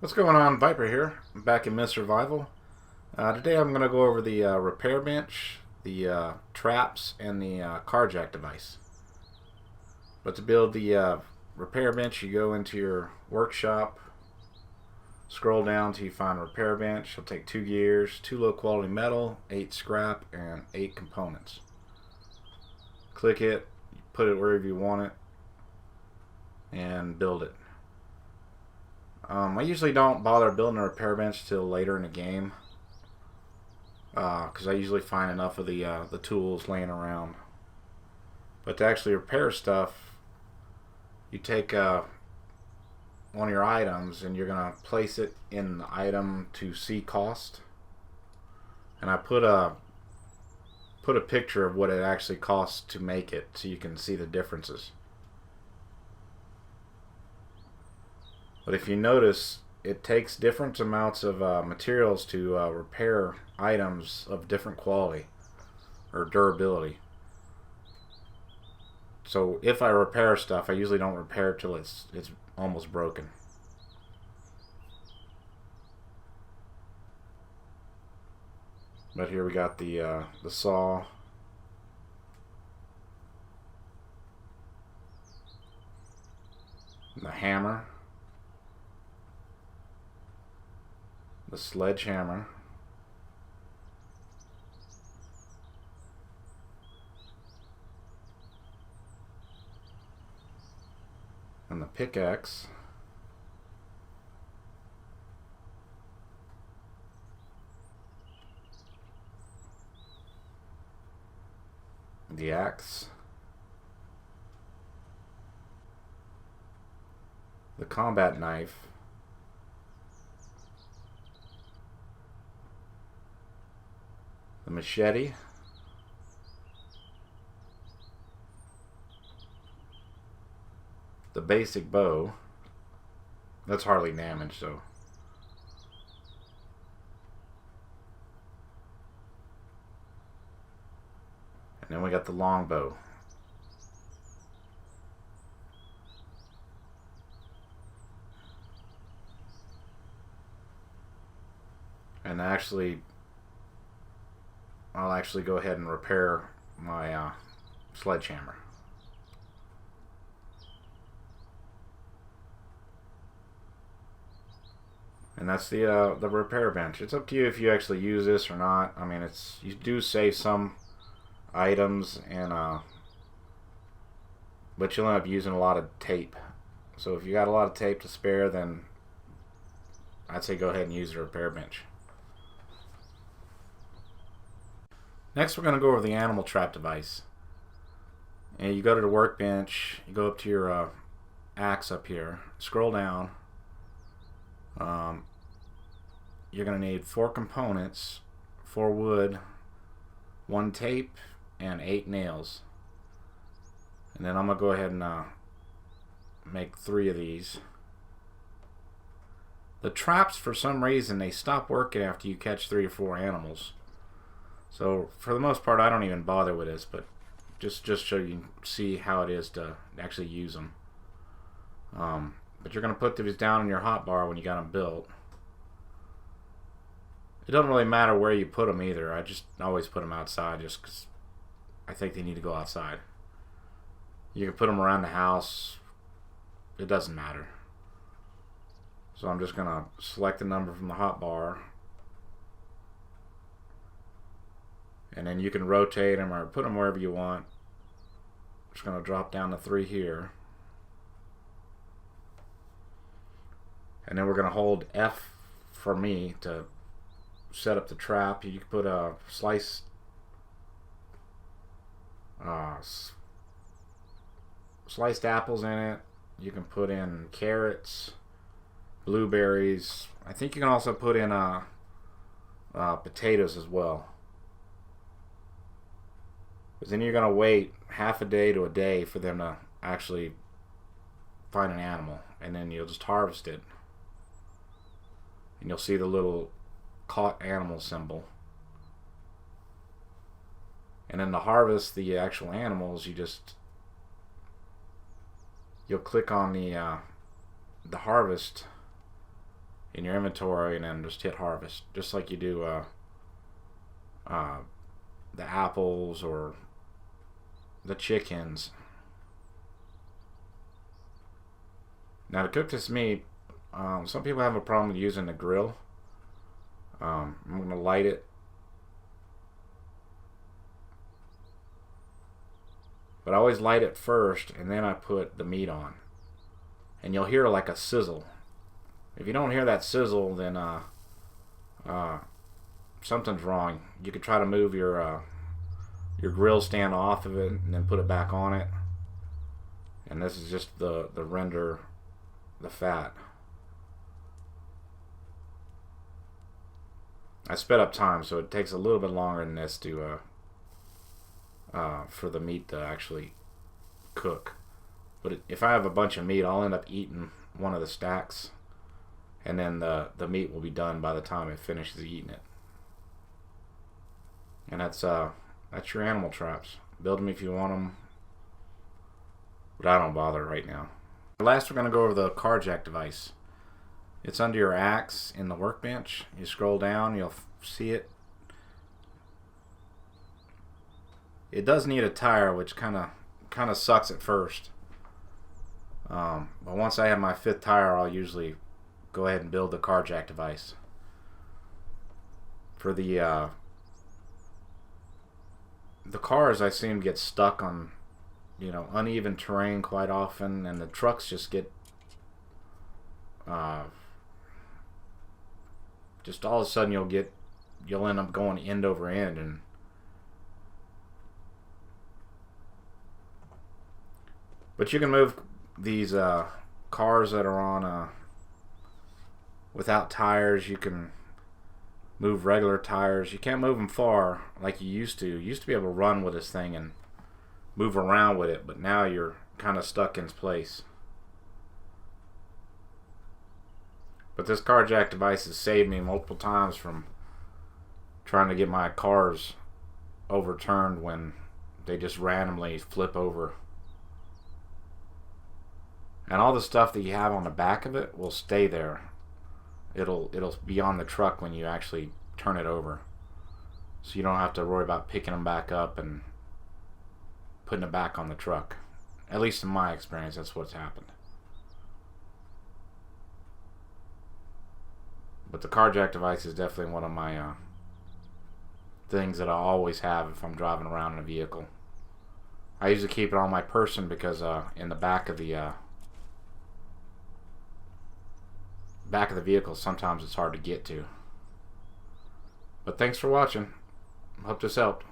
What's going on? Viper here. I'm back in Myth Survival. Today I'm going to go over the repair bench, the traps, and the carjack device. But to build the repair bench, you go into your workshop, scroll down till you find a repair bench. It'll take 2 gears, 2 low quality metal, 8 scrap, and 8 components. Click it, put it wherever you want it, and build it. I usually don't bother building a repair bench till later in the game, because I usually find enough of the tools laying around. But to actually repair stuff, you take one of your items and you're gonna place it in the item to see cost. And I put a picture of what it actually costs to make it, so you can see the differences. But if you notice, it takes different amounts of materials to repair items of different quality or durability. So if I repair stuff, I usually don't repair it till it's almost broken. But here we got the saw, the hammer, the sledgehammer, and the pickaxe, the axe, the combat knife, the machete, the basic bow. That's hardly damaged, so. And then we got the longbow. And I'll actually go ahead and repair my sledgehammer. And that's the repair bench. It's up to you if you actually use this or not. I mean, you do save some items, and but you'll end up using a lot of tape. So if you got a lot of tape to spare, then I'd say go ahead and use the repair bench. Next, we're going to go over the animal trap device. And you go to the workbench, you go up to your axe up here, scroll down. You're going to need 4 components, 4 wood, 1 tape, and 8 nails. And then I'm going to go ahead and make 3 of these. The traps, for some reason, they stop working after you catch 3 or 4 animals. So for the most part, I don't even bother with this, but just so you can see how it is to actually use them. But you're going to put these down in your hotbar when you got them built. It doesn't really matter where you put them either. I just always put them outside just because I think they need to go outside. You can put them around the house. It doesn't matter. So I'm just going to select the number from the hotbar. And then you can rotate them or put them wherever you want. Just going to drop down to 3 here. And then we're going to hold F for me to set up the trap. You can put a sliced apples in it. You can put in carrots, blueberries. I think you can also put in potatoes as well. But then you're going to wait half a day to a day for them to actually find an animal. And then you'll just harvest it. And you'll see the little caught animal symbol. And then to harvest the actual animals, you'll click on the harvest in your inventory and then just hit harvest, just like you do the apples or the chickens. Now to cook this meat, some people have a problem with using the grill. I'm going to light it, but I always light it first and then I put the meat on, and you'll hear like a sizzle. If you don't hear that sizzle, then something's wrong. You could try to move your grill stand off of it and then put it back on it, and this is just the render the fat. I sped up time, so it takes a little bit longer than this to for the meat to actually cook. But if I have a bunch of meat, I'll end up eating one of the stacks, and then the meat will be done by the time it finishes eating it. And that's your animal traps. Build them if you want them, but I don't bother right now. Last, we're going to go over the Carjack device. It's under your axe in the workbench. You scroll down, you'll see it. It does need a tire, which kind of sucks at first. But once I have my 5th tire, I'll usually go ahead and build the Carjack device. For the cars, I seem to get stuck on, uneven terrain quite often, and the trucks just get just all of a sudden you'll end up going end over end. But you can move these cars that are on without tires. You can move regular tires. You can't move them far like you used to. You used to be able to run with this thing and move around with it, but now you're kind of stuck in place. But this Carjack device has saved me multiple times from trying to get my cars overturned when they just randomly flip over. And all the stuff that you have on the back of it will stay there. It'll be on the truck when you actually turn it over. So you don't have to worry about picking them back up and putting it back on the truck. At least in my experience, that's what's happened. But the Carjack device is definitely one of my things that I always have if I'm driving around in a vehicle. I usually keep it on my person because in the back of the vehicle sometimes it's hard to get to. But thanks for watching. Hope this helped.